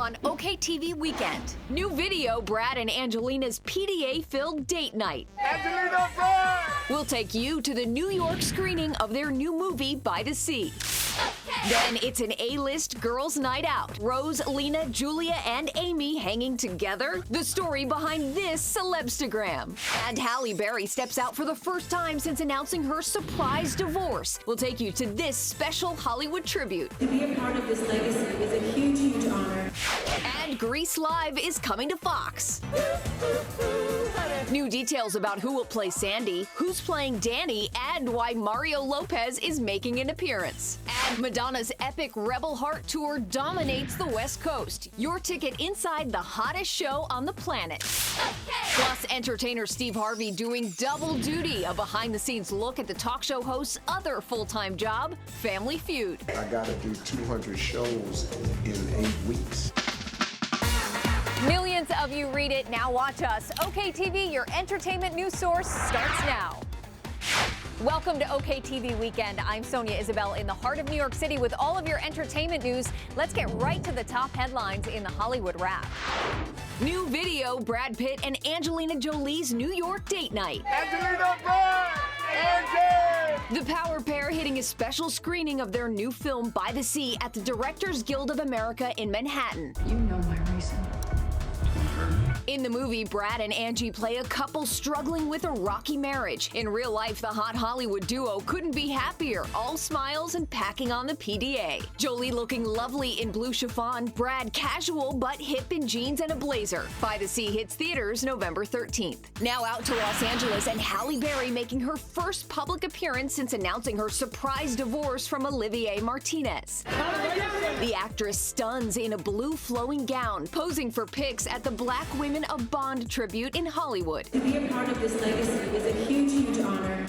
on OKTV Weekend. New video, Brad and Angelina's PDA-filled date night. Angelina, Brad! We'll take you to the New York screening of their new movie, By the Sea. Then it's an A-list girls' night out. Rose, Lena, Julia, and Amy hanging together. The story behind this celebstagram. And Halle Berry steps out for the first time since announcing her surprise divorce. We'll take you to this special Hollywood tribute. To be a part of this legacy is a huge, huge honor. And Grease Live is coming to Fox. New details about who will play Sandy, who's playing Danny, and why Mario Lopez is making an appearance. And Madonna's epic Rebel Heart tour dominates the West Coast. Your ticket inside the hottest show on the planet. Plus, entertainer Steve Harvey doing double duty, a behind-the-scenes look at the talk show host's other full-time job, Family Feud. I gotta do 200 shows in 8 weeks. Millions of you read it, now watch us. OKTV, your entertainment news source, starts now. Welcome to OKTV Weekend. I'm Sonia Isabel in the heart of New York City with all of your entertainment news. Let's get right to the top headlines in the Hollywood Wrap. New video, Brad Pitt and Angelina Jolie's New York date night. Angelina, Brad! Angie! The power pair hitting a special screening of their new film By the Sea at the Directors Guild of America in Manhattan. You know my reason. In the movie, Brad and Angie play a couple struggling with a rocky marriage. In real life, the hot Hollywood duo couldn't be happier, all smiles and packing on the PDA. Jolie looking lovely in blue chiffon, Brad casual but hip in jeans and a blazer. By the Sea hits theaters November 13th. Now out to Los Angeles, and Halle Berry making her first public appearance since announcing her surprise divorce from Olivier Martinez. The actress stuns in a blue flowing gown, posing for pics at the Black Women of Bond tribute in Hollywood. To be a part of this legacy is a huge, huge honor.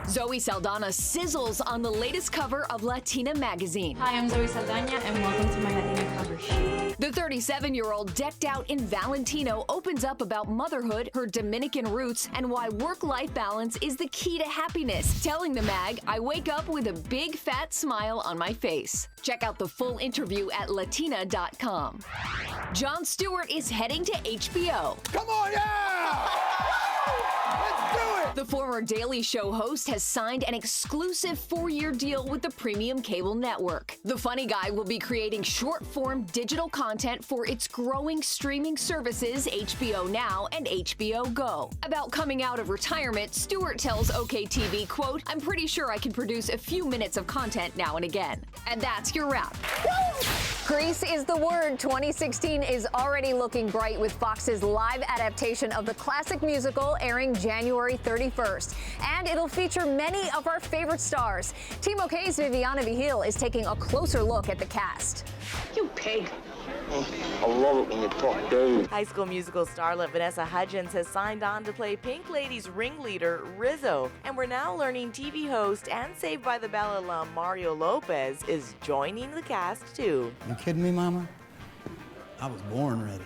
Zoe Saldana sizzles on the latest cover of Latina magazine. Hi, I'm Zoe Saldana, and welcome to my Latina cover shoot. The 37-year-old decked out in Valentino opens up about motherhood, her Dominican roots, and why work-life balance is the key to happiness, telling the mag, "I wake up with a big fat smile on my face." Check out the full interview at latina.com. Jon Stewart is heading to HBO. Come on, yeah! Let's do it! The former Daily Show host has signed an exclusive 4-year deal with the premium cable network. The funny guy will be creating short-form digital content for its growing streaming services HBO Now and HBO Go. About coming out of retirement, Stewart tells OKTV, quote, "I'm pretty sure I can produce a few minutes of content now and again." And that's your wrap. Grease is the word. 2016 is already looking bright with Fox's live adaptation of the classic musical airing January 31st. And it'll feature many of our favorite stars. Team OK's Viviana Vigil is taking a closer look at the cast. You pig. I love it when you talk dirty. High School Musical starlet Vanessa Hudgens has signed on to play Pink Lady's ringleader, Rizzo. And we're now learning TV host and Saved by the Bell alum Mario Lopez is joining the cast too. You kidding me, Mama? I was born ready.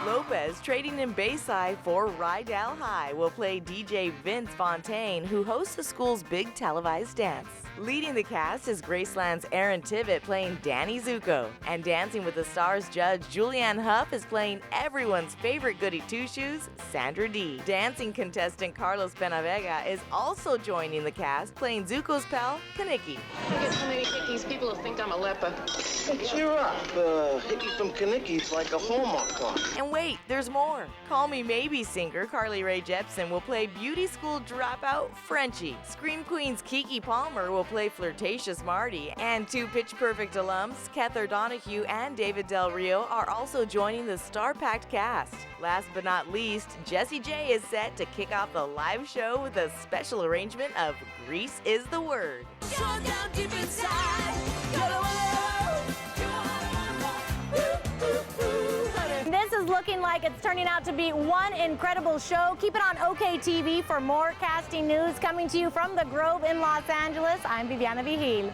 Lopez, trading in Bayside for Rydell High, will play DJ Vince Fontaine, who hosts the school's big televised dance. Leading the cast is Graceland's Aaron Tivitt playing Danny Zuko. And Dancing with the Stars judge Julianne Hough is playing everyone's favorite goody two-shoes, Sandra Dee. Dancing contestant Carlos Penavega is also joining the cast, playing Zuko's pal, Kaniki. I get so many hickeys, people will think I'm a leper. Hey, cheer up. Hickey from Kanicki's like a Hallmark card. And wait, there's more. Call Me Maybe singer Carly Rae Jepsen will play beauty school dropout Frenchie. Scream Queen's Keke Palmer will play flirtatious Marty. And two Pitch Perfect alums, Kether Donahue and David Del Rio, are also joining the star-packed cast. Last but not least, Jessie J is set to kick off the live show with a special arrangement of Grease is the Word. This is looking like it's turning out to be one incredible show. Keep it on OKTV for more casting news coming to you from the Grove in Los Angeles. I'm Viviana Vigil.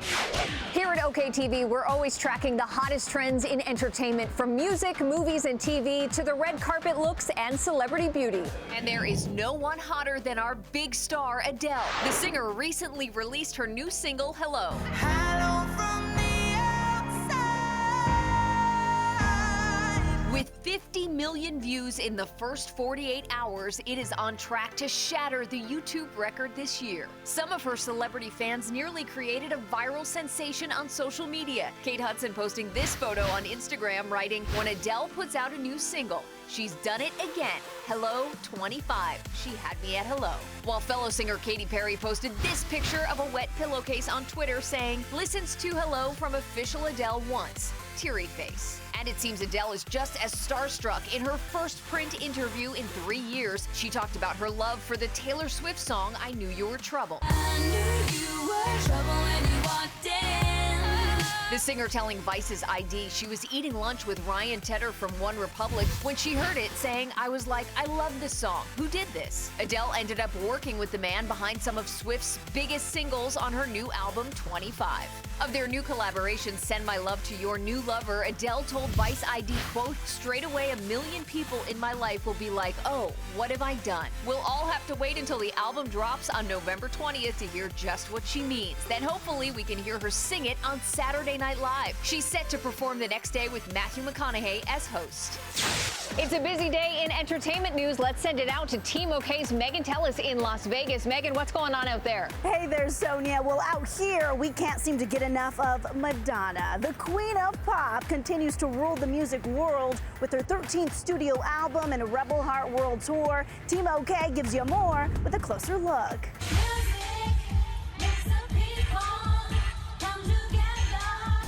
Here at OKTV, we're always tracking the hottest trends in entertainment, from music, movies, and TV to the red carpet looks and celebrity beauty. And there is no one hotter than our big star, Adele. The singer recently released her new single, Hello. Hello from With 50 million views in the first 48 hours, it is on track to shatter the YouTube record this year. Some of her celebrity fans nearly created a viral sensation on social media. Kate Hudson posting this photo on Instagram, writing, "When Adele puts out a new single, she's done it again. Hello 25. She had me at hello." While fellow singer Katy Perry posted this picture of a wet pillowcase on Twitter saying, "Listens to Hello from official Adele once. Teary face." And it seems Adele is just as starstruck. In her first print interview in 3 years, she talked about her love for the Taylor Swift song, "I Knew You Were Trouble." I knew you were trouble when you walked in. The singer telling Vice's ID she was eating lunch with Ryan Tedder from One Republic when she heard it, saying, "I was like, I love this song. Who did this?" Adele ended up working with the man behind some of Swift's biggest singles on her new album, 25. Of their new collaboration, Send My Love to Your New Lover, Adele told Vice ID, quote, "Straight away, 1 million people in my life will be like, oh, what have I done?" We'll all have to wait until the album drops on November 20th to hear just what she means. Then hopefully we can hear her sing it on Saturday Night Live. She's set to perform the next day with Matthew McConaughey as host. It's a busy day in entertainment news. Let's send it out to Team OK's Megan Tellis in Las Vegas. Megan, what's going on out there? Hey there, Sonia. Well, out here, we can't seem to get enough of Madonna. The queen of pop continues to rule the music world with her 13th studio album and a Rebel Heart World Tour. Team OK gives you more with a closer look.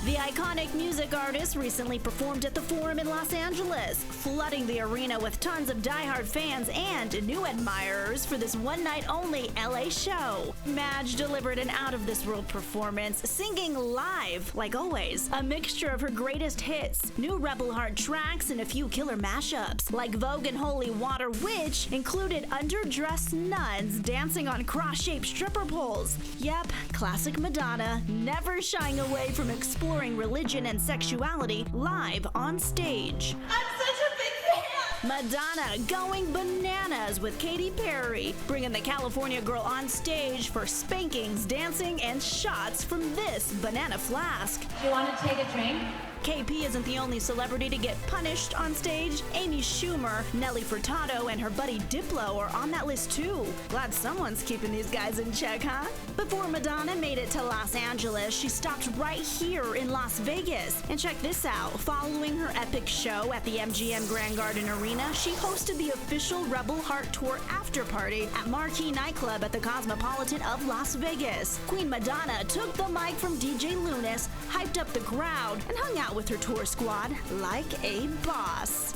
The iconic music artist recently performed at the Forum in Los Angeles, flooding the arena with tons of diehard fans and new admirers for this one-night-only LA show. Madge delivered an out-of-this-world performance, singing live, like always, a mixture of her greatest hits, new Rebel Heart tracks, and a few killer mashups, like Vogue and Holy Water, which included underdressed nuns dancing on cross-shaped stripper poles. Yep, classic Madonna, never shying away from exploring religion and sexuality live on stage. I'm such a big fan! Madonna going bananas with Katy Perry, bringing the California girl on stage for spankings, dancing, and shots from this banana flask. You want to take a drink? KP isn't the only celebrity to get punished on stage. Amy Schumer, Nelly Furtado, and her buddy Diplo are on that list too. Glad someone's keeping these guys in check, huh? Before Madonna made it to Los Angeles, she stopped right here in Las Vegas. And check this out. Following her epic show at the MGM Grand Garden Arena, she hosted the official Rebel Heart Tour after party at Marquee Nightclub at the Cosmopolitan of Las Vegas. Queen Madonna took the mic from DJ Lunis, hyped up the crowd, and hung out with her tour squad like a boss.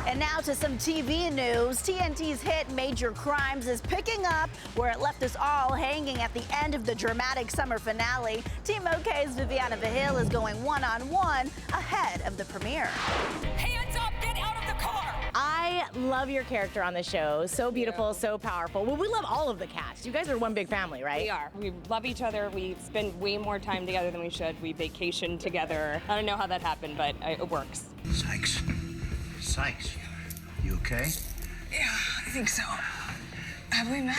And now to some TV news. TNT's hit Major Crimes is picking up where it left us all hanging at the end of the dramatic summer finale. Team OK's Viviana Vihil is going one-on-one ahead of the premiere. Hands up, get out of the car! I love your character on the show. So beautiful, so powerful. Well, we love all of the cast. You guys are one big family, right? We are. We love each other. We spend way more time together than we should. We vacation together. I don't know how that happened, but it works. Sykes. Sykes, you okay? Yeah, I think so. Have we met?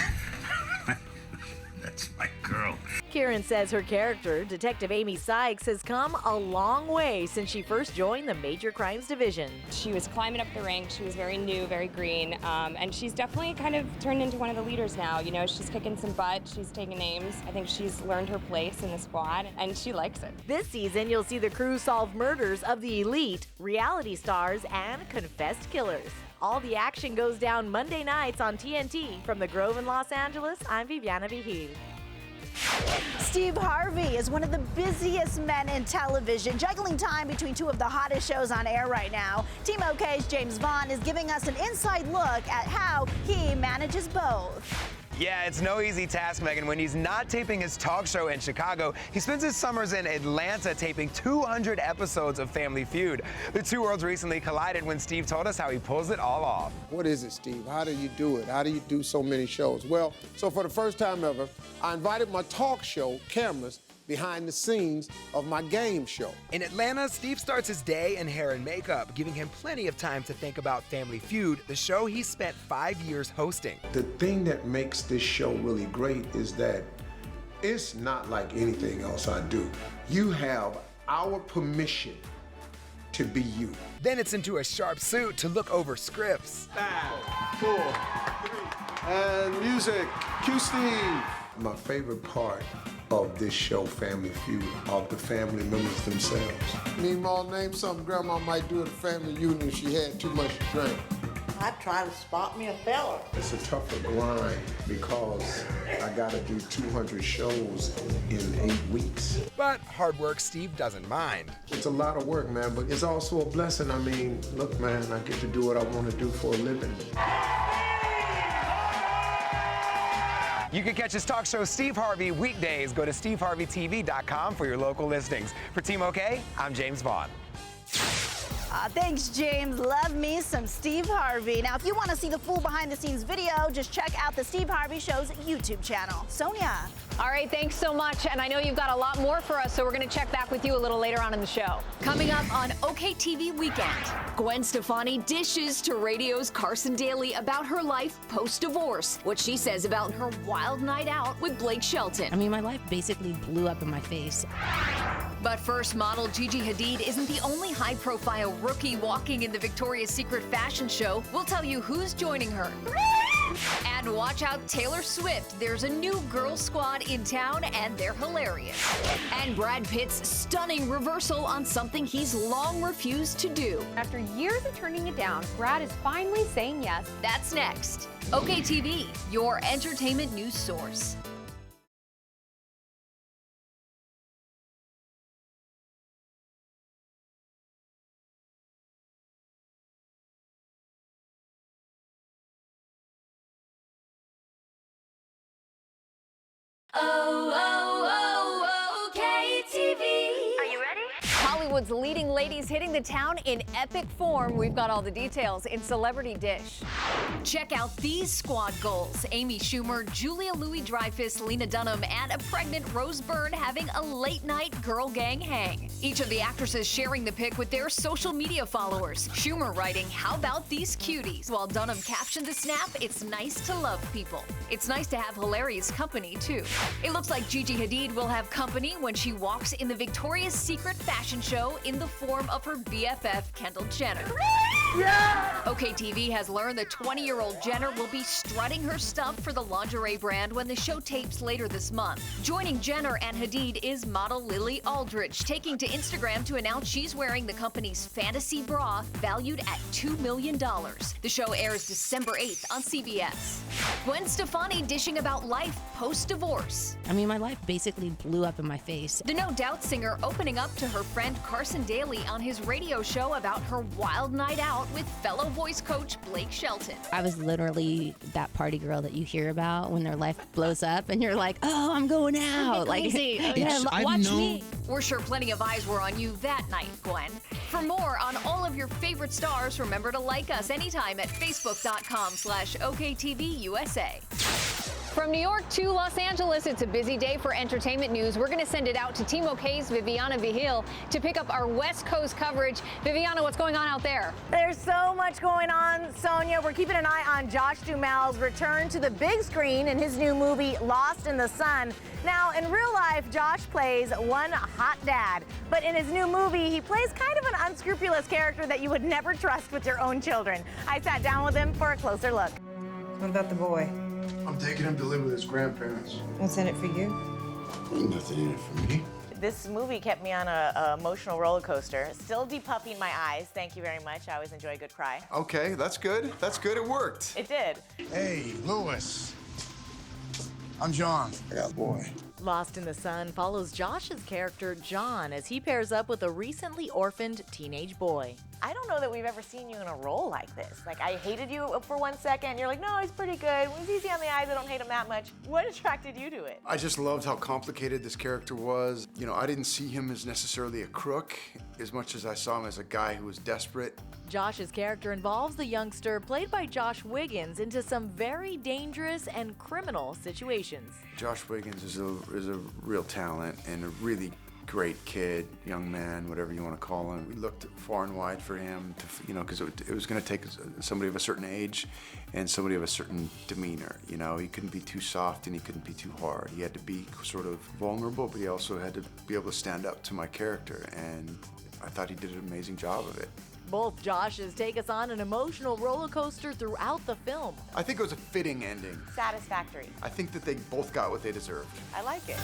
That's my girl. Kieran says her character, Detective Amy Sykes, has come a long way since she first joined the Major Crimes Division. She was climbing up the ranks. She was very new, very green, and she's definitely kind of turned into one of the leaders now. You know, she's kicking some butt. She's taking names. I think she's learned her place in the squad, and she likes it. This season, you'll see the crew solve murders of the elite, reality stars, and confessed killers. All the action goes down Monday nights on TNT. From the Grove in Los Angeles, I'm Viviana Vihil. Steve Harvey is one of the busiest men in television, juggling time between two of the hottest shows on air right now. Team OK's James Vaughn is giving us an inside look at how he manages both. Yeah, it's no easy task, Megan. When he's not taping his talk show in Chicago, he spends his summers in Atlanta taping 200 episodes of Family Feud. The two worlds recently collided when Steve told us how he pulls it all off. What is it, Steve? How do you do it? How do you do so many shows? Well, so for the first time ever, I invited my talk show cameras behind the scenes of my game show. In Atlanta, Steve starts his day in hair and makeup, giving him plenty of time to think about Family Feud, the show he spent 5 years hosting. The thing that makes this show really great is that it's not like anything else I do. You have our permission to be you. Then it's into a sharp suit to look over scripts. 5, 4, 3, and music. Cue Steve. My favorite part of this show, Family Feud, are the family members themselves. Meemaw, name something Grandma might do at a family reunion if she had too much to drink. I'd try to spot me a fella. It's a tougher grind because I gotta do 200 shows in 8 weeks. But hard work Steve doesn't mind. It's a lot of work, man, but it's also a blessing. I mean, look, man, I get to do what I want to do for a living. You can catch his talk show, Steve Harvey, weekdays. Go to steveharveytv.com for your local listings. For Team OK, I'm James Vaughn. Thanks, James. Love me some Steve Harvey. Now, if you want to see the full behind-the-scenes video, just check out the Steve Harvey Show's YouTube channel. Sonia. All right, thanks so much. And I know you've got a lot more for us, so we're going to check back with you a little later on in the show. Coming up on OKTV Weekend, Gwen Stefani dishes to radio's Carson Daly about her life post-divorce, what she says about her wild night out with Blake Shelton. I mean, my life basically blew up in my face. But first, model Gigi Hadid isn't the only high-profile rookie walking in the Victoria's Secret fashion show. We'll tell you who's joining her. And watch out, Taylor Swift. There's a new girl squad in town, and they're hilarious. And Brad Pitt's stunning reversal on something he's long refused to do. After years of turning it down, Brad is finally saying yes. That's next. OKTV, your entertainment news source. OKTV. Are you ready? Hollywood's leading ladies hitting the town in epic form. We've got all the details in Celebrity Dish. Check out these squad goals. Amy Schumer, Julia Louis-Dreyfus, Lena Dunham, and a pregnant Rose Byrne having a late-night girl gang hang. Each of the actresses sharing the pic with their social media followers. Schumer writing, "How about these cuties?" While Dunham captioned the snap, "It's nice to love people." It's nice to have hilarious company, too. It looks like Gigi Hadid will have company when she walks in the Victoria's Secret fashion show in the form of her BFF, Kendall Jenner. Yeah! OKTV has learned the 20-year-old Jenner will be strutting her stuff for the lingerie brand when the show tapes later this month. Joining Jenner and Hadid is model Lily Aldrich, taking to Instagram to announce she's wearing the company's fantasy bra, valued at $2 million. The show airs December 8th on CBS. Gwen Stefani dishing about life post-divorce. I mean, my life basically blew up in my face. The No Doubt singer opening up to her friend Carson Daly on his radio show about her wild night out with fellow voice coach Blake Shelton. I was literally that party girl that you hear about when their life blows up and you're like, oh, I'm going out. Like, yeah, watch me. We're sure plenty of eyes were on you that night, Gwen. For more on all of your favorite stars, remember to like us anytime at facebook.com/OKTVUSA. From New York to Los Angeles, it's a busy day for entertainment news. We're going to send it out to Team OK's Viviana Vigil to pick up our West Coast coverage. Viviana, what's going on out there? There's so much going on, Sonia. We're keeping an eye on Josh Duhamel's return to the big screen in his new movie, Lost in the Sun. Now, in real life, Josh plays one hot dad. But in his new movie, he plays kind of an unscrupulous character that you would never trust with your own children. I sat down with him for a closer look. What about the boy? I'm taking him to live with his grandparents. What's in it for you? Nothing in it for me. This movie kept me on a emotional roller coaster. Still depuffing my eyes. Thank you very much. I always enjoy a good cry. Okay, that's good. That's good. It worked. It did. Hey, Louis. I'm John. I got a boy. Lost in the Sun follows Josh's character, John, as he pairs up with a recently orphaned teenage boy. I don't know that we've ever seen you in a role like this. Like, I hated you for 1 second. You're like, no, he's pretty good. When he's easy on the eyes, I don't hate him that much. What attracted you to it? I just loved how complicated this character was. You know, I didn't see him as necessarily a crook as much as I saw him as a guy who was desperate. Josh's character involves the youngster, played by Josh Wiggins, into some very dangerous and criminal situations. Josh Wiggins is a real talent and a really great kid, young man, whatever you want to call him. We looked far and wide for him, to, because it was going to take somebody of a certain age and somebody of a certain demeanor. You know, he couldn't be too soft and he couldn't be too hard. He had to be sort of vulnerable, but he also had to be able to stand up to my character. And I thought he did an amazing job of it. Both Joshes take us on an emotional roller coaster throughout the film. I think it was a fitting ending. Satisfactory. I think that they both got what they deserved. I like it.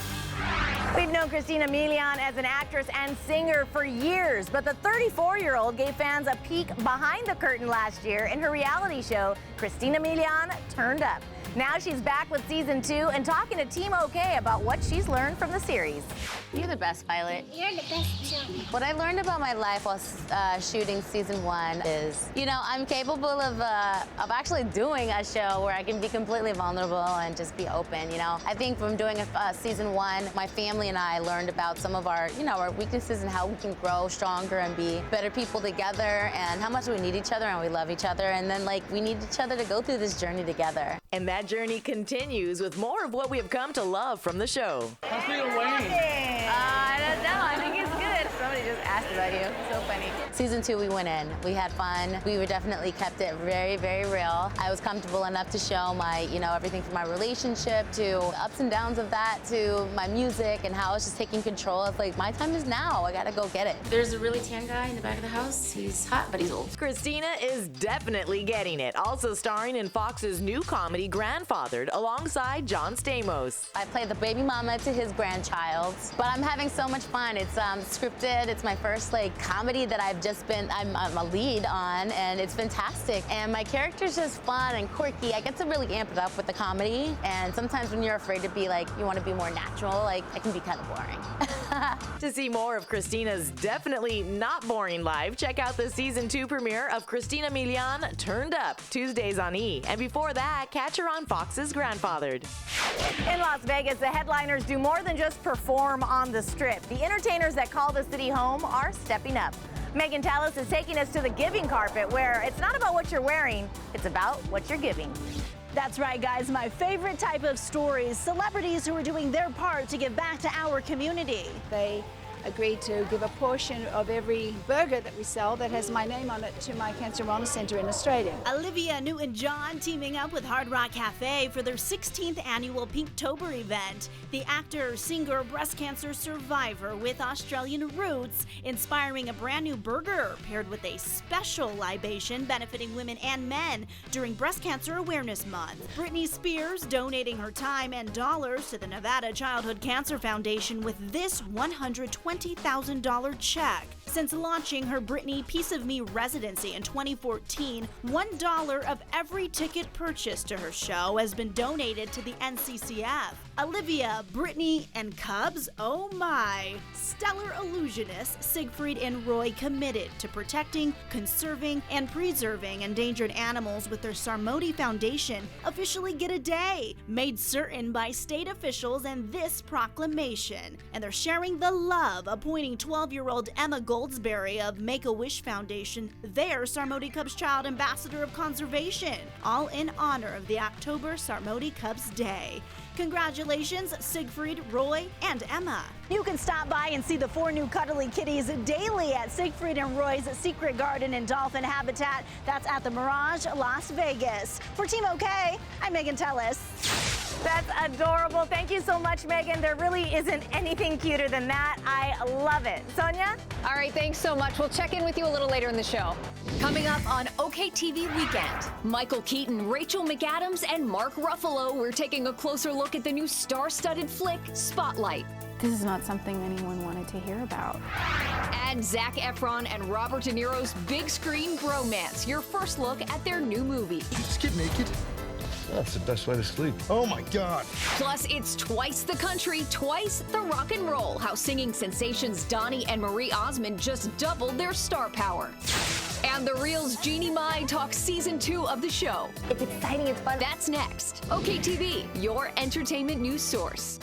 We've known Christina Milian as an actress and singer for years, but the 34-year-old gave fans a peek behind the curtain last year in her reality show, Christina Milian Turned Up. Now she's back with season 2 and talking to Team OK about what she's learned from the series. You're the best pilot. You're the best too. What I learned about my life while shooting season 1 is, you know, I'm capable of actually doing a show where I can be completely vulnerable and just be open, you know. I think from doing season 1, my family and I learned about some of our, you know, our weaknesses and how we can grow stronger and be better people together and how much we need each other and we love each other. And then, like, we need each other to go through this journey together. And that journey continues with more of what we have come to love from the show. How's Lil Wayne? I don't know. I think it's good. Somebody just asked about you. So funny. Season 2, we went in. We had fun. We were definitely kept it very, very real. I was comfortable enough to show my, you know, everything from my relationship to ups and downs of that to my music and how I was just taking control of, like, my time is now. I gotta go get it. There's a really tan guy in the back of the house. He's hot, but he's old. Christina is definitely getting it. Also starring in Fox's new comedy, Grandfathered, alongside John Stamos. I play the baby mama to his grandchild, but I'm having so much fun. It's scripted. It's my first, like, comedy that I'm a lead on, and it's fantastic. And my character's just fun and quirky. I get to really amp it up with the comedy, and sometimes when you're afraid to be, like, you want to be more natural, like, it can be kind of boring. To see more of Christina's definitely not boring life, check out the season 2 premiere of Christina Milian Turned Up, Tuesdays on E! And before that, catch her on Fox's Grandfathered. In Las Vegas, the headliners do more than just perform on the Strip. The entertainers that call the city home are stepping up. Megan Tallis is taking us to the giving carpet, where it's not about what you're wearing, it's about what you're giving. That's right, guys. My favorite type of stories, celebrities who are doing their part to give back to our community. They agreed to give a portion of every burger that we sell that has my name on it to my Cancer Wellness Centre in Australia. Olivia Newton-John teaming up with Hard Rock Cafe for their 16th annual Pinktober event. The actor, singer, breast cancer survivor with Australian roots, inspiring a brand new burger paired with a special libation benefiting women and men during Breast Cancer Awareness Month. Britney Spears donating her time and dollars to the Nevada Childhood Cancer Foundation with this $120,000 check. Since launching her Britney Piece of Me residency in 2014, $1 of every ticket purchased to her show has been donated to the NCCF. Olivia, Britney, and Cubs, oh my! Stellar illusionists Siegfried and Roy committed to protecting, conserving, and preserving endangered animals with their Sarmodi Foundation officially get a day, made certain by state officials and this proclamation. And they're sharing the love, appointing 12-year-old Emma Goldsberry of Make-A-Wish Foundation their Sarmodi Cubs Child Ambassador of Conservation, all in honor of the October Sarmodi Cubs Day. Congratulations, Siegfried, Roy, and Emma. You can stop by and see the 4 new cuddly kitties daily at Siegfried and Roy's Secret Garden and Dolphin Habitat. That's at the Mirage, Las Vegas. For Team OK, I'm Megan Tellis. That's adorable. Thank you so much, Megan. There really isn't anything cuter than that. I love it. Sonia? All right, thanks so much. We'll check in with you a little later in the show. Coming up on OKTV Weekend, Michael Keaton, Rachel McAdams, and Mark Ruffalo. We're taking a closer look at the new star-studded flick, Spotlight. This is not something anyone wanted to hear about. And Zac Efron and Robert De Niro's big screen bromance. Your first look at their new movie. Just get naked. That's the best way to sleep. Oh my God. Plus, it's twice the country, twice the rock and roll. How singing sensations Donny and Marie Osmond just doubled their star power. And The Real's Jeannie Mai talks season 2 of the show. It's exciting, it's fun. That's next. OKTV, your entertainment news source.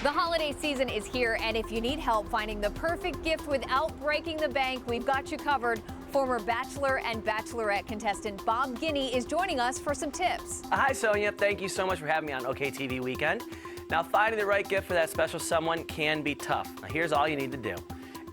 The holiday season is here, and if you need help finding the perfect gift without breaking the bank, we've got you covered. Former Bachelor and Bachelorette contestant Bob Guiney is joining us for some tips. Hi, Sonia. Thank you so much for having me on OKTV Weekend. Now, finding the right gift for that special someone can be tough. Now, here's all you need to do.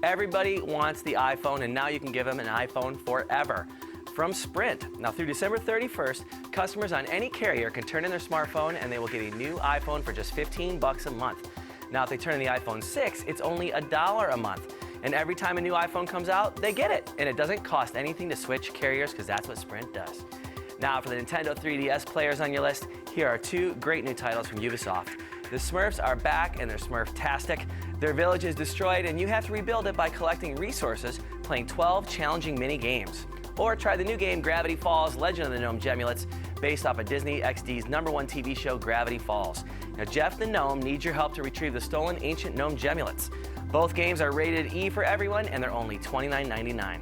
Everybody wants the iPhone, and now you can give them an iPhone forever from Sprint. Now, through December 31st, customers on any carrier can turn in their smartphone and they will get a new iPhone for just $15 a month. Now, if they turn in the iPhone 6, it's only $1 a month. And every time a new iPhone comes out, they get it. And it doesn't cost anything to switch carriers because that's what Sprint does. Now, for the Nintendo 3DS players on your list, here are 2 great new titles from Ubisoft. The Smurfs are back and they're Smurf-tastic. Their village is destroyed and you have to rebuild it by collecting resources, playing 12 challenging mini games. Or try the new game Gravity Falls: Legend of the Gnome Gemulets, based off of Disney XD's #1 TV show Gravity Falls. Now, Jeff the Gnome needs your help to retrieve the stolen ancient gnome Gemulets. Both games are rated E for everyone and they're only $29.99.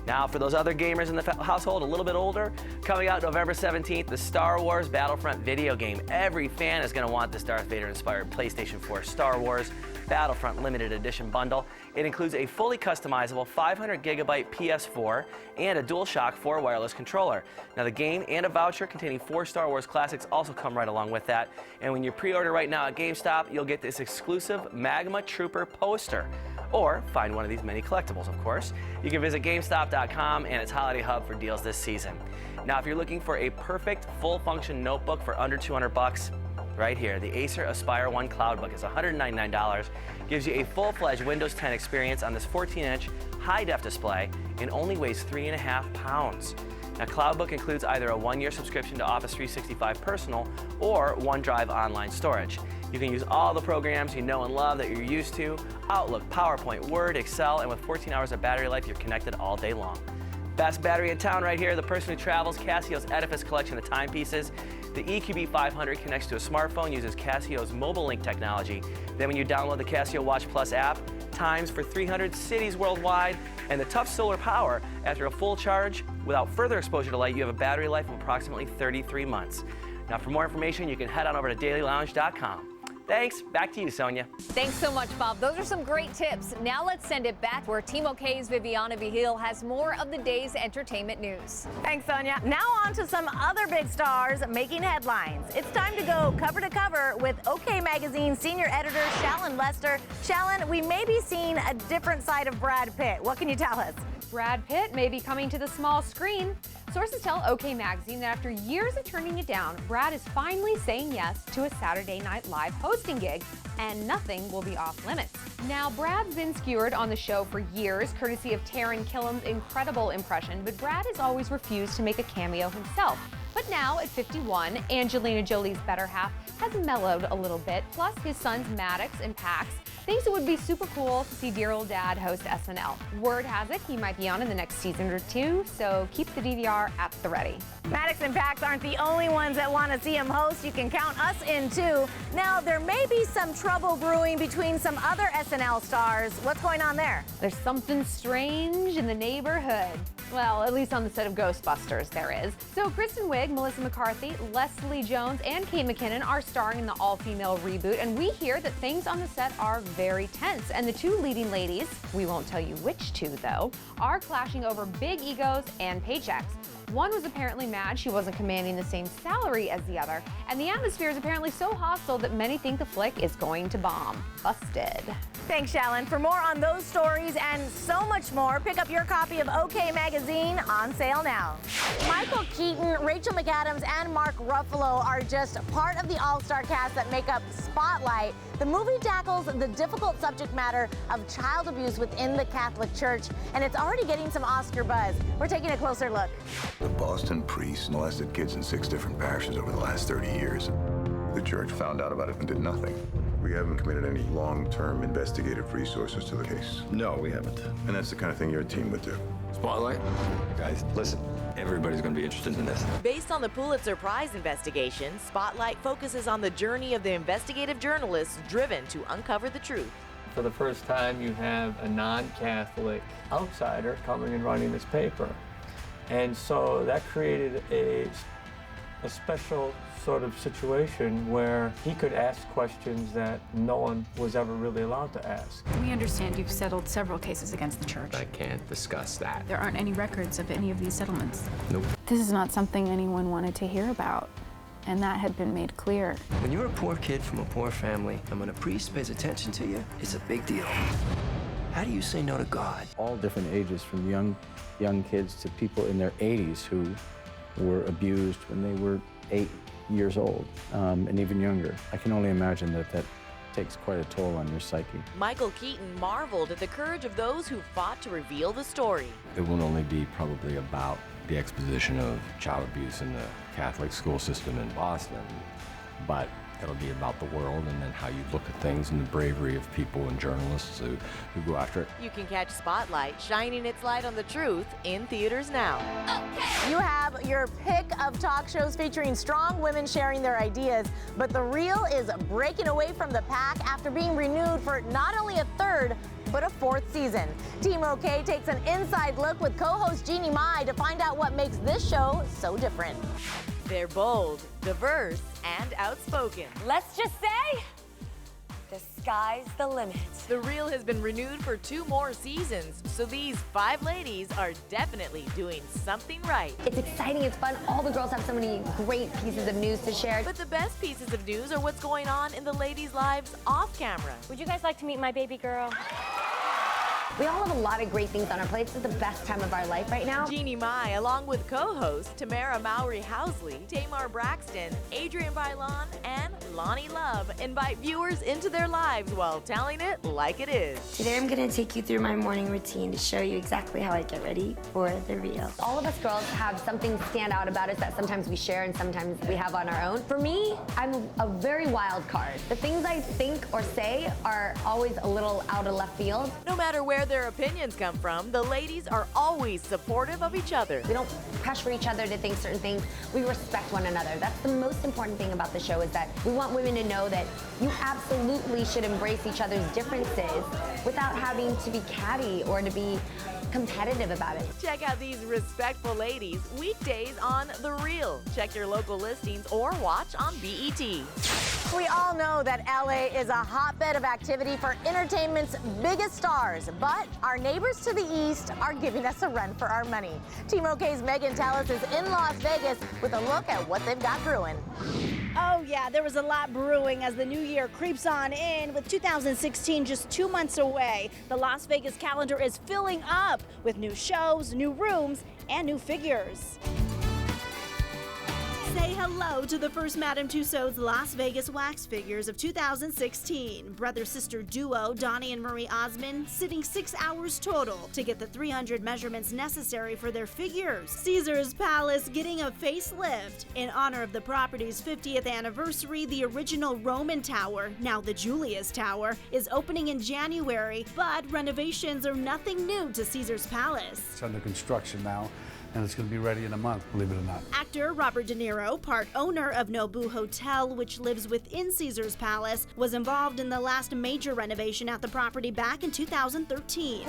Now, for those other gamers in the household a little bit older, coming out November 17th, the Star Wars Battlefront video game. Every fan is going to want this Darth Vader-inspired PlayStation 4 Star Wars Battlefront limited edition bundle. It includes a fully customizable 500GB PS4 and a DualShock 4 wireless controller. Now, the game and a voucher containing 4 Star Wars classics also come right along with that. And when you pre-order right now at GameStop, you'll get this exclusive Magma Trooper poster. Or find one of these mini collectibles, of course. You can visit GameStop.com and its holiday hub for deals this season. Now, if you're looking for a perfect full-function notebook for under $200, right here, the Acer Aspire 1 Cloudbook is $199. Gives you a full-fledged Windows 10 experience on this 14-inch high-def display and only weighs 3.5 pounds. Now, Cloudbook includes either a 1-year subscription to Office 365 Personal or OneDrive online storage. You can use all the programs you know and love that you're used to: Outlook, PowerPoint, Word, Excel, and with 14 hours of battery life, you're connected all day long. Best battery in town right here, the Person Who Travels Casio's Edifice collection of timepieces. The EQB 500 connects to a smartphone, uses Casio's Mobile Link technology. Then when you download the Casio Watch Plus app, times for 300 cities worldwide, and the tough solar power, after a full charge, without further exposure to light, you have a battery life of approximately 33 months. Now, for more information, you can head on over to dailylounge.com. Thanks. Back to you, Sonia. Thanks so much, Bob. Those are some great tips. Now let's send it back where Team OK's Viviana Vigil has more of the day's entertainment news. Thanks, Sonia. Now on to some other big stars making headlines. It's time to go cover to cover with OK Magazine senior editor Shallon Lester. Shallon, we may be seeing a different side of Brad Pitt. What can you tell us? Brad Pitt may be coming to the small screen. Sources tell OK Magazine that after years of turning it down, Brad is finally saying yes to a Saturday Night Live hosting gig, and nothing will be off limits. Now, Brad's been skewered on the show for years, courtesy of Taran Killam's incredible impression, but Brad has always refused to make a cameo himself. But now, at 51, Angelina Jolie's better half has mellowed a little bit, plus his sons Maddox and Pax thinks it would be super cool to see dear old dad host SNL. Word has it he might be on in the next season or 2, so keep the DVR at the ready. Maddox and Pax aren't the only ones that want to see him host. You can count us in too. Now, there may be some trouble brewing between some other SNL stars. What's going on there? There's something strange in the neighborhood. Well, at least on the set of Ghostbusters, there is. So Kristen Wiig, Melissa McCarthy, Leslie Jones, and Kate McKinnon are starring in the all-female reboot, and we hear that things on the set are very tense. And the 2 leading ladies, we won't tell you which 2 though, are clashing over big egos and paychecks. One was apparently mad she wasn't commanding the same salary as the other, and the atmosphere is apparently so hostile that many think the flick is going to bomb. Busted. Thanks, Shallon. For more on those stories and so much more, pick up your copy of OK Magazine, on sale now. Michael Keaton, Rachel McAdams, and Mark Ruffalo are just part of the all-star cast that make up Spotlight. The movie tackles the difficult subject matter of child abuse within the Catholic Church, and it's already getting some Oscar buzz. We're taking a closer look. The Boston priests molested kids in 6 different parishes over the last 30 years. The church found out about it and did nothing. We haven't committed any long-term investigative resources to the case. No, we haven't. And that's the kind of thing your team would do. Spotlight? Guys, listen. Everybody's going to be interested in this. Based on the Pulitzer Prize investigation, Spotlight focuses on the journey of the investigative journalists driven to uncover the truth. For the first time, you have a non-Catholic outsider coming and running this paper. And so that created a special sort of situation where he could ask questions that no one was ever really allowed to ask. We understand you've settled several cases against the church. I can't discuss that. There aren't any records of any of these settlements. Nope. This is not something anyone wanted to hear about. and that had been made clear. When you're a poor kid from a poor family, and when a priest pays attention to you, it's a big deal. How do you say no to God? All different ages, from young kids to people in their 80s who were abused when they were 8 years old, and even younger. I can only imagine that takes quite a toll on your psyche. Michael Keaton marveled at the courage of those who fought to reveal the story. It won't only be probably about the exposition of child abuse in the Catholic school system in Boston, but it'll be about the world and then how you look at things and the bravery of people and journalists who go after it. You can catch Spotlight shining its light on the truth in theaters now. You have your pick of talk shows featuring strong women sharing their ideas, but The Real is breaking away from the pack after being renewed for not only a third, but a fourth season. Team OK takes an inside look with co-host Jeannie Mai to find out what makes this show so different. They're bold, diverse, and outspoken. Let's just say, the sky's the limit. The Real has been renewed for 2 more seasons, so these 5 ladies are definitely doing something right. It's exciting, it's fun. All the girls have so many great pieces of news to share. But the best pieces of news are what's going on in the ladies' lives off camera. Would you guys like to meet my baby girl? We all have a lot of great things on our plates. It's the best time of our life right now. Jeannie Mai, along with co-hosts Tamara Mowry-Housley, Tamar Braxton, Adrienne Bailon, and Lonnie Love, invite viewers into their lives while telling it like it is. Today I'm going to take you through my morning routine to show you exactly how I get ready for The Real. All of us girls have something stand out about us that sometimes we share and sometimes we have on our own. For me, I'm a very wild card. The things I think or say are always a little out of left field. No matter where their opinions come from, the ladies are always supportive of each other. We don't pressure each other to think certain things. We respect one another. That's the most important thing about the show, is that we want women to know that you absolutely should embrace each other's differences without having to be catty or to be competitive about it. Check out these respectful ladies weekdays on The Real. Check your local listings or watch on BET. We all know that LA is a hotbed of activity for entertainment's biggest stars, but our neighbors to the east are giving us a run for our money. Team OK's Megan Tellis is in Las Vegas with a look at what they've got brewing. Oh yeah, there was a lot brewing as the new year creeps on in. With 2016 just 2 months away, the Las Vegas calendar is filling up with new shows, new rooms, and new figures. Say hello to the first Madame Tussauds Las Vegas wax figures of 2016. Brother-sister duo Donnie and Marie Osmond sitting 6 hours total to get the 300 measurements necessary for their figures. Caesar's Palace getting a facelift. In honor of the property's 50th anniversary, the original Roman Tower, now the Julius Tower, is opening in January, but renovations are nothing new to Caesar's Palace. It's under construction now, and it's going to be ready in a month, believe it or not. Actor Robert De Niro, part owner of Nobu Hotel, which lives within Caesar's Palace, was involved in the last major renovation at the property back in 2013.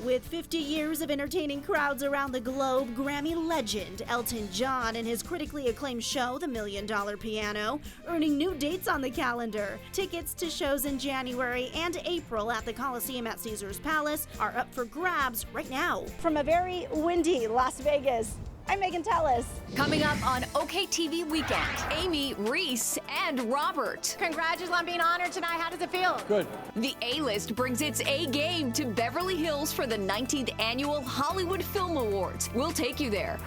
With 50 years of entertaining crowds around the globe, Grammy legend Elton John and his critically acclaimed show, The $1 Million Piano, earning new dates on the calendar. Tickets to shows in January and April at the Coliseum at Caesar's Palace are up for grabs right now. From a very windy Las Vegas, I'm Megan Tellis. Coming up on OKTV Weekend, Amy, Reese, and Robert. Congratulations on being honored tonight. How does it feel? Good. The A-List brings its A-game to Beverly Hills for the 19th Annual Hollywood Film Awards. We'll take you there.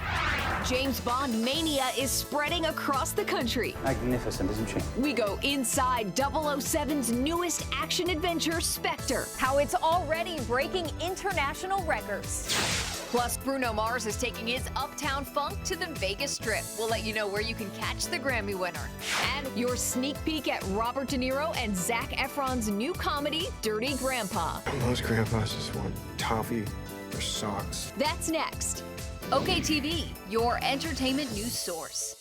James Bond mania is spreading across the country. Magnificent, isn't she? We go inside 007's newest action-adventure, Spectre. How it's already breaking international records. Plus, Bruno Mars is taking his Uptown Funk to the Vegas Strip. We'll let you know where you can catch the Grammy winner. And your sneak peek at Robert De Niro and Zac Efron's new comedy, Dirty Grandpa. Most grandpas just want toffee or socks. That's next. OKTV, your entertainment news source.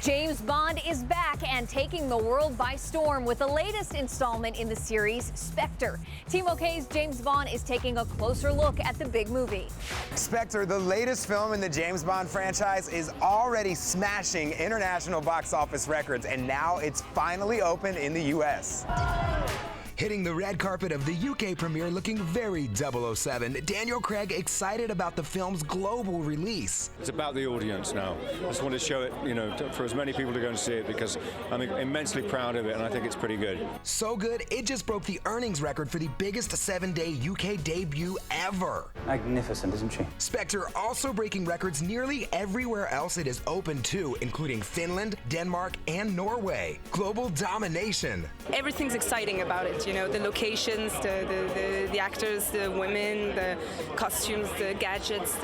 James Bond is back and taking the world by storm with the latest installment in the series, Spectre. Team OK's James Bond is taking a closer look at the big movie. Spectre, the latest film in the James Bond franchise, is already smashing international box office records, and now it's finally open in the U.S. Hitting the red carpet of the UK premiere looking very 007, Daniel Craig excited about the film's global release. It's about the audience now. I just want to show it, for as many people to go and see it because I'm immensely proud of it and I think it's pretty good. So good, it just broke the earnings record for the biggest 7-day UK debut ever. Magnificent, isn't she? Spectre also breaking records nearly everywhere else it is open to, including Finland, Denmark, and Norway. Global domination. Everything's exciting about it. The locations, the actors, the women, the costumes, the gadgets,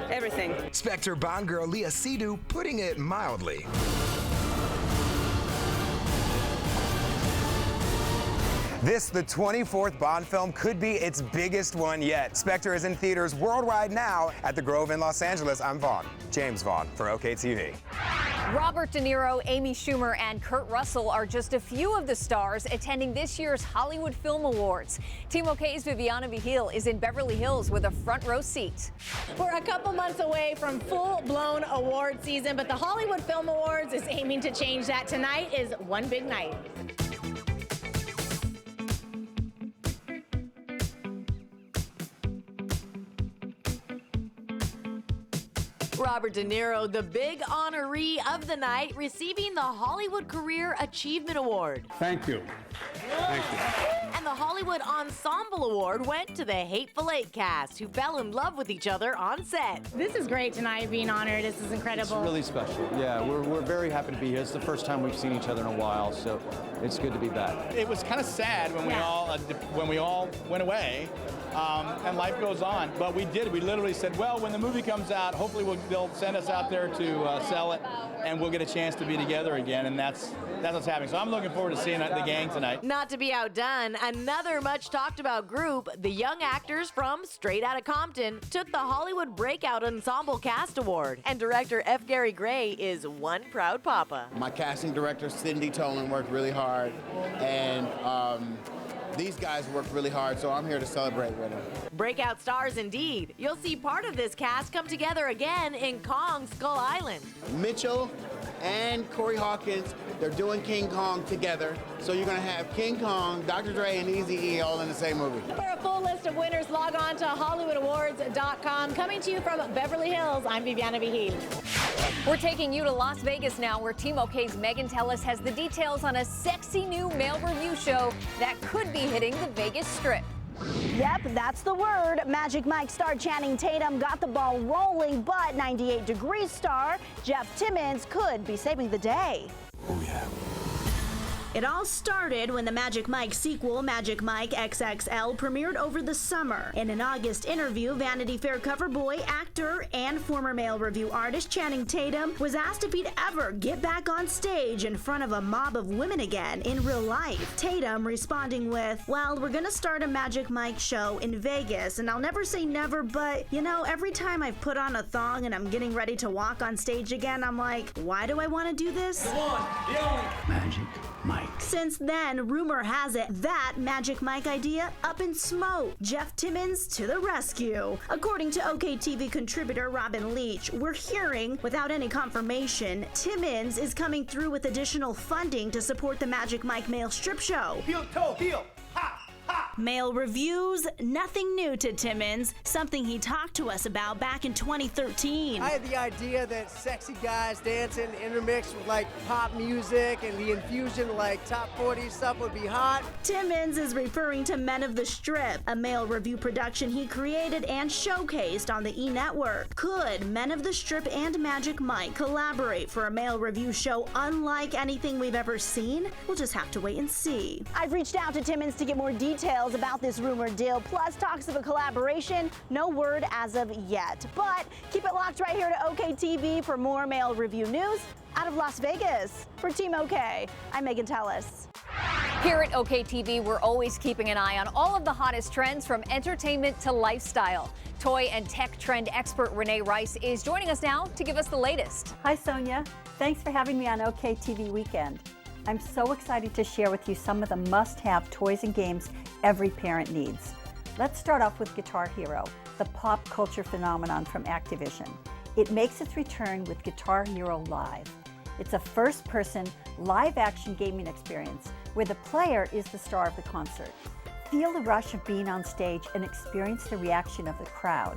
everything. Spectre Bond girl Leah Seydoux putting it mildly. This, the 24th Bond film, could be its biggest one yet. Spectre is in theaters worldwide now at the Grove in Los Angeles. I'm Vaughn, James Vaughn for OKTV. Robert De Niro, Amy Schumer, and Kurt Russell are just a few of the stars attending this year's Hollywood Film Awards. Team OK's Viviana Vigil is in Beverly Hills with a front row seat. We're a couple months away from full-blown award season, but the Hollywood Film Awards is aiming to change that. Tonight is one big night. Robert De Niro, the big honoree of the night, receiving the Hollywood Career Achievement Award. Thank you. Thank you. And the Hollywood Ensemble Award went to the Hateful Eight cast, who fell in love with each other on set. This is great tonight, being honored. This is incredible. It's really special. Yeah, we're very happy to be here. It's the first time we've seen each other in a while, so it's good to be back. It was kind of sad when we all went away. And life goes on. But we did. We literally said, well, when the movie comes out, hopefully they'll send us out there to sell it, and we'll get a chance to be together again. And that's what's happening. So I'm looking forward to seeing the gang tonight. Not to be outdone, another much talked about group, the young actors from Straight Outta Compton, took the Hollywood Breakout Ensemble Cast Award. And director F. Gary Gray is one proud papa. My casting director, Cindy Tolan, worked really hard. And these guys worked really hard, so I'm here to celebrate with them. Breakout stars indeed. You'll see part of this cast come together again in Kong Skull Island. Mitchell and Corey Hawkins, they're doing King Kong together. So you're gonna have King Kong, Dr. Dre, and Eazy-E all in the same movie. For a full list of winners, log on to HollywoodAwards.com. Coming to you from Beverly Hills, I'm Viviana Vigil. We're taking you to Las Vegas now, where Team OK's Megan Tellis has the details on a sexy new male review show that could be hitting the Vegas Strip. Yep, that's the word. Magic Mike star Channing Tatum got the ball rolling, but 98 Degrees star Jeff Timmons could be saving the day. Oh, yeah. It all started when the Magic Mike sequel, Magic Mike XXL, premiered over the summer. In an August interview, Vanity Fair cover boy, actor, and former male review artist Channing Tatum was asked if he'd ever get back on stage in front of a mob of women again in real life. Tatum responding with, well, we're gonna start a Magic Mike show in Vegas, and I'll never say never, but, every time I've put on a thong and I'm getting ready to walk on stage again, I'm like, why do I want to do this? Magic Mike. Since then, rumor has it that Magic Mike idea up in smoke. Jeff Timmons to the rescue. According to OKTV contributor Robin Leach, we're hearing, without any confirmation, Timmons is coming through with additional funding to support the Magic Mike male strip show. Heel, toe, heel, ha! Male reviews, nothing new to Timmons, something he talked to us about back in 2013. I had the idea that sexy guys dancing intermixed with pop music and the infusion top 40 stuff would be hot. Timmons is referring to Men of the Strip, a male review production he created and showcased on the E! Network. Could Men of the Strip and Magic Mike collaborate for a male review show unlike anything we've ever seen? We'll just have to wait and see. I've reached out to Timmons to get more details about this rumored deal, plus talks of a collaboration. No word as of yet. But keep it locked right here to OKTV for more male review news out of Las Vegas. For Team OK, I'm Megan Tellis. Here at OKTV, we're always keeping an eye on all of the hottest trends from entertainment to lifestyle. Toy and tech trend expert Renee Rice is joining us now to give us the latest. Hi, Sonia. Thanks for having me on OKTV Weekend. I'm so excited to share with you some of the must-have toys and games every parent needs. Let's start off with Guitar Hero, the pop culture phenomenon from Activision. It makes its return with Guitar Hero Live. It's a first-person, live-action gaming experience where the player is the star of the concert. Feel the rush of being on stage and experience the reaction of the crowd.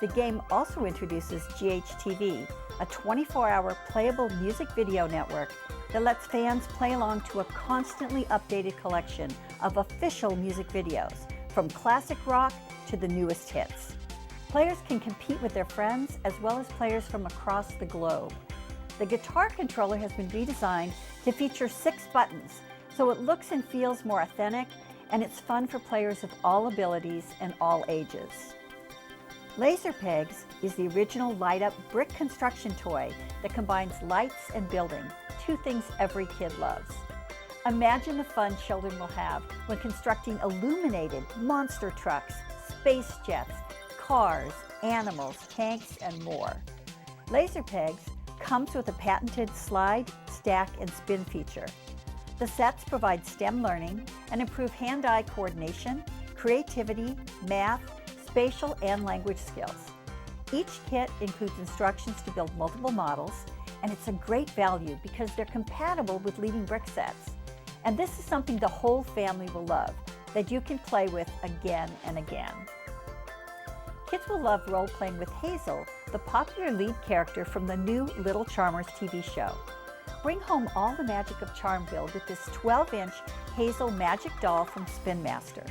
The game also introduces GHTV, a 24-hour playable music video network that lets fans play along to a constantly updated collection of official music videos, from classic rock to the newest hits. Players can compete with their friends as well as players from across the globe. The guitar controller has been redesigned to feature 6 buttons, so it looks and feels more authentic, and it's fun for players of all abilities and all ages. Laser Pegs is the original light-up brick construction toy that combines lights and building, 2 things every kid loves. Imagine the fun children will have when constructing illuminated monster trucks, space jets, cars, animals, tanks, and more. Laser Pegs comes with a patented slide, stack, and spin feature. The sets provide STEM learning and improve hand-eye coordination, creativity, math, spatial, and language skills. Each kit includes instructions to build multiple models, and it's a great value because they're compatible with leading brick sets. And this is something the whole family will love, that you can play with again and again. Kids will love role-playing with Hazel, the popular lead character from the new Little Charmers TV show. Bring home all the magic of Charmville with this 12-inch Hazel magic doll from Spin Master.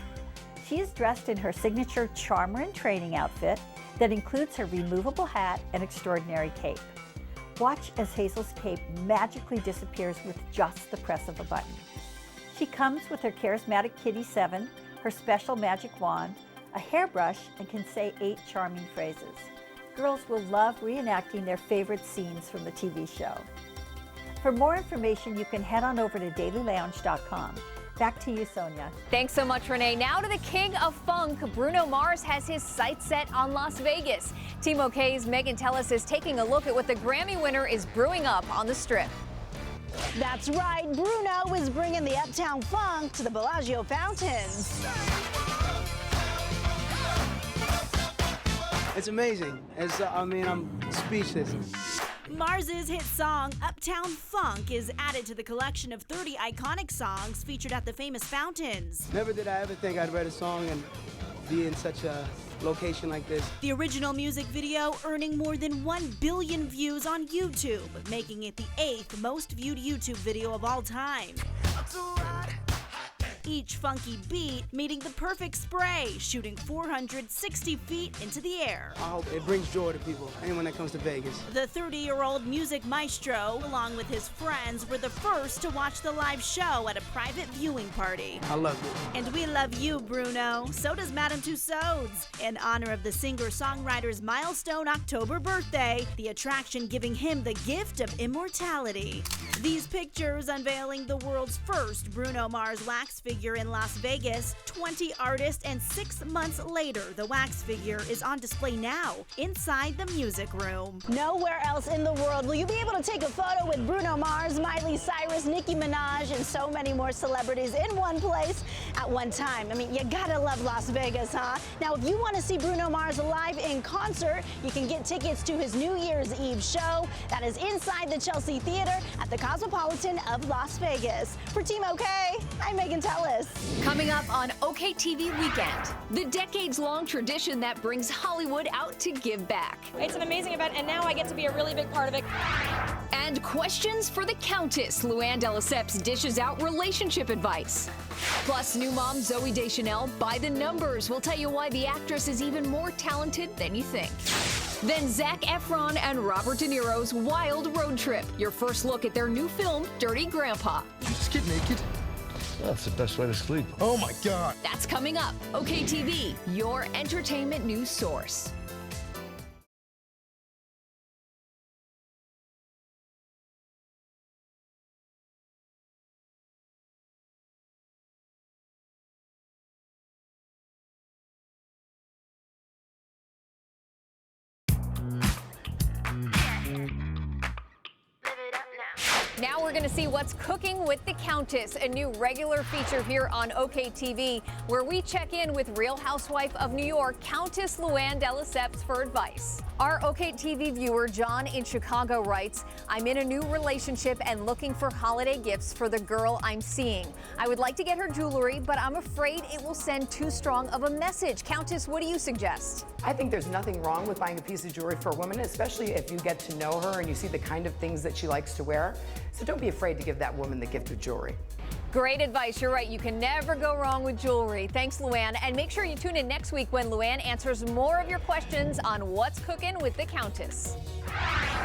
She is dressed in her signature Charmer in Training outfit that includes her removable hat and extraordinary cape. Watch as Hazel's cape magically disappears with just the press of a button. She comes with her charismatic Kitty 7, her special magic wand, a hairbrush, and can say 8 charming phrases. Girls will love reenacting their favorite scenes from the TV show. For more information, you can head on over to dailylounge.com. Back to you, Sonia. Thanks so much, Renee. Now to the king of funk. Bruno Mars has his sights set on Las Vegas. Team OK's Megan Tellis is taking a look at what the Grammy winner is brewing up on the Strip. That's right, Bruno is bringing the Uptown Funk to the Bellagio fountains. It's amazing. I'm speechless. Mars's hit song, Uptown Funk, is added to the collection of 30 iconic songs featured at the famous fountains. Never did I ever think I'd write a song and be in such a location like this. The original music video earning more than 1 billion views on YouTube, making it the 8th most viewed YouTube video of all time. Each funky beat meeting the perfect spray, shooting 460 feet into the air. I hope it brings joy to people, anyone that comes to Vegas. The 30-year-old music maestro, along with his friends, were the first to watch the live show at a private viewing party. I love it. And we love you, Bruno. So does Madame Tussauds. In honor of the singer-songwriter's milestone October birthday, the attraction giving him the gift of immortality. These pictures unveiling the world's first Bruno Mars wax figure in Las Vegas. 20 artists, and 6 months later, the wax figure is on display now inside the music room. Nowhere else in the world will you be able to take a photo with Bruno Mars, Miley Cyrus, Nicki Minaj, and so many more celebrities in one place at one time. I mean, you gotta love Las Vegas, huh? Now, if you want to see Bruno Mars live in concert, you can get tickets to his New Year's Eve show. That is inside the Chelsea Theater at the Cosmopolitan of Las Vegas. For Team OK, I'm Megan Tellis. Coming up on OKTV Weekend, the decades-long tradition that brings Hollywood out to give back. It's an amazing event, and now I get to be a really big part of it. And questions for the Countess. Luann de Lesseps dishes out relationship advice. Plus, new mom Zooey Deschanel, by the numbers, will tell you why the actress is even more talented than you think. Then Zac Efron and Robert De Niro's wild road trip. Your first look at their new film, Dirty Grandpa. Just get naked. That's the best way to sleep. Oh my God. That's coming up. OKTV, your entertainment news source. Now we're going to see what's cooking with the Countess, a new regular feature here on OKTV, where we check in with Real Housewife of New York, Countess Luann de Lesseps, for advice. Our OKTV viewer, John in Chicago, writes, I'm in a new relationship and looking for holiday gifts for the girl I'm seeing. I would like to get her jewelry, but I'm afraid it will send too strong of a message. Countess, what do you suggest? I think there's nothing wrong with buying a piece of jewelry for a woman, especially if you get to know her and you see the kind of things that she likes to wear. So don't be afraid to give that woman the gift of jewelry. Great advice. You're right. You can never go wrong with jewelry. Thanks, Luann. And make sure you tune in next week when Luann answers more of your questions on what's cooking with the Countess.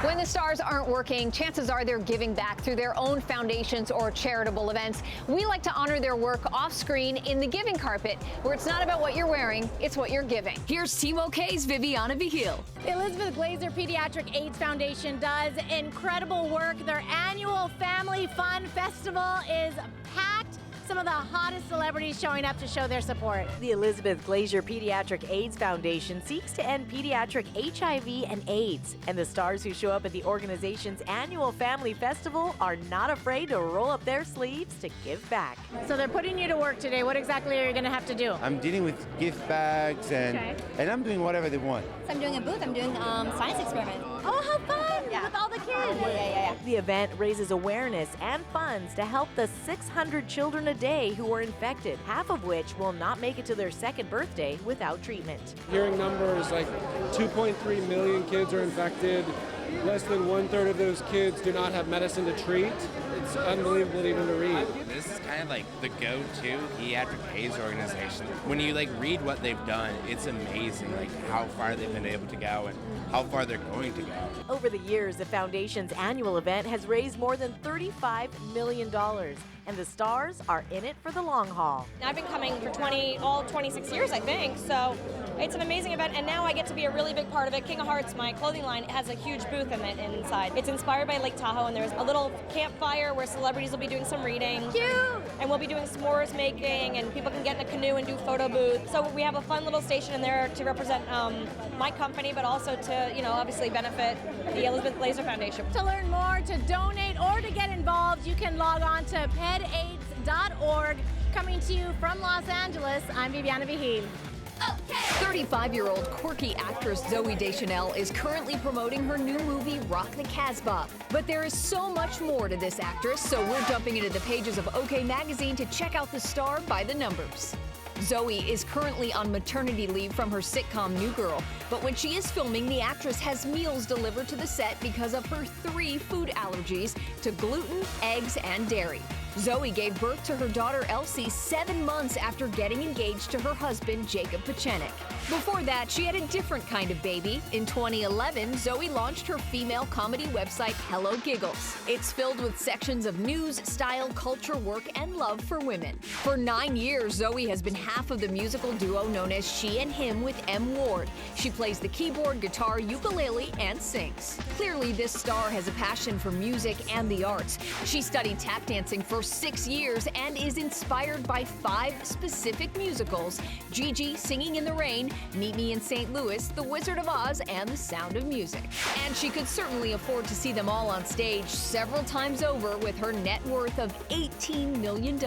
When the stars aren't working, chances are they're giving back through their own foundations or charitable events. We like to honor their work off screen in the Giving Carpet, where it's not about what you're wearing, it's what you're giving. Here's Team OK's Viviana Vigil. The Elizabeth Glaser Pediatric AIDS Foundation does incredible work. Their annual Family Fun Festival is packed. Some of the hottest celebrities showing up to show their support. The Elizabeth Glaser Pediatric AIDS Foundation seeks to end pediatric HIV and AIDS. And the stars who show up at the organization's annual Family Festival are not afraid to roll up their sleeves to give back. So they're putting you to work today. What exactly are you going to have to do? I'm dealing with gift bags and I'm doing whatever they want. So I'm doing a booth. I'm doing science experiment. Oh, how fun! Yeah. With all the kids. Yeah. The event raises awareness and funds to help the 600 children a day who are infected, half of which will not make it to their second birthday without treatment. Hearing numbers like 2.3 million kids are infected. Less than 1/3 of those kids do not have medicine to treat. It's unbelievable even to read. This is kind of like the go-to pediatric AIDS organization. When you read what they've done, it's amazing how far they've been able to go and how far they're going to go. Over the years, the foundation's annual event has raised more than $35 million. And the stars are in it for the long haul. I've been coming for all 26 years, I think, so it's an amazing event, and now I get to be a really big part of it. King of Hearts, my clothing line, has a huge booth in it inside. It's inspired by Lake Tahoe, and there's a little campfire where celebrities will be doing some reading. Cute! And we'll be doing s'mores making, and people can get in a canoe and do photo booths. So we have a fun little station in there to represent my company, but also to, obviously benefit the Elizabeth Glaser Foundation. To learn more, to donate, or to get involved, you can log on to pedaids.org. Coming to you from Los Angeles, I'm Viviana Vigil. 35-year-old quirky actress Zooey Deschanel is currently promoting her new movie, Rock the Casbah. But there is so much more to this actress, so we're jumping into the pages of OK Magazine to check out the star by the numbers. Zooey is currently on maternity leave from her sitcom New Girl, but when she is filming, the actress has meals delivered to the set because of her 3 food allergies to gluten, eggs, and dairy. Zooey gave birth to her daughter Elsie 7 months after getting engaged to her husband, Jacob Pachenik. Before that, she had a different kind of baby. In 2011, Zooey launched her female comedy website, Hello Giggles. It's filled with sections of news, style, culture, work, and love for women. For 9 years, Zooey has been half of the musical duo known as She and Him with M. Ward. She plays the keyboard, guitar, ukulele, and sings. Clearly, this star has a passion for music and the arts. She studied tap dancing for 6 years and is inspired by 5 specific musicals: Gigi, Singing in the Rain, Meet Me in St. Louis, The Wizard of Oz, and The Sound of Music. And she could certainly afford to see them all on stage several times over with her net worth of $18 million.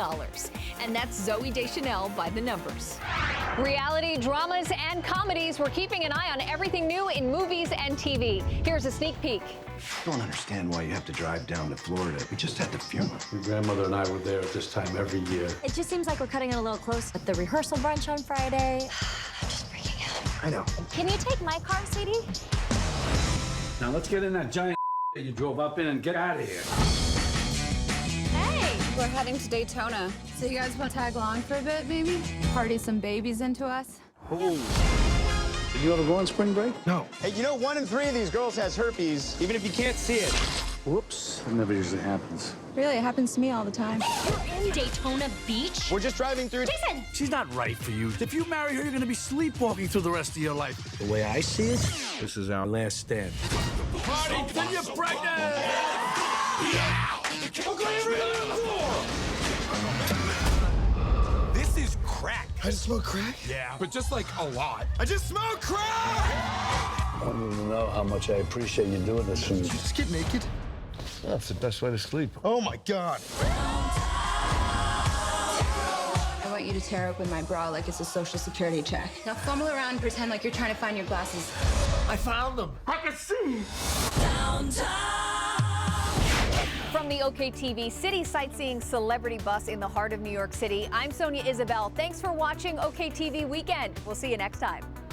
And that's Zooey Deschanel by the numbers. Reality, dramas, and comedies. We're keeping an eye on everything new in movies and TV. Here's a sneak peek. I don't understand why you have to drive down to Florida. We just had the funeral. Your grandmother and I were there at this time every year. It just seems like we're cutting it a little close with the rehearsal brunch on Friday. I know. Can you take my car, sweetie? Now let's get in that giant that you drove up in and get out of here. Hey! We're heading to Daytona. So you guys want to tag along for a bit, maybe? Party some babies into us? Did you ever go on spring break? No. Hey, 1 in 3 of these girls has herpes, even if you can't see it. Whoops. That never usually happens. Really, it happens to me all the time. You're in Daytona Beach? We're just driving through. Jason! She's not right for you. If you marry her, you're going to be sleepwalking through the rest of your life. The way I see it, this is our last stand. Party till you're pregnant! This is crack. I just smoke crack? Yeah, but just a lot. I just smoke crack! I want you to know how much I appreciate you doing this for me. Just get naked. That's the best way to sleep. Oh my God. I want you to tear open my bra like it's a social security check. Now fumble around and pretend like you're trying to find your glasses. I found them. I can see. From the OKTV City Sightseeing Celebrity Bus in the heart of New York City, I'm Sonia Isabel. Thanks for watching OKTV Weekend. We'll see you next time.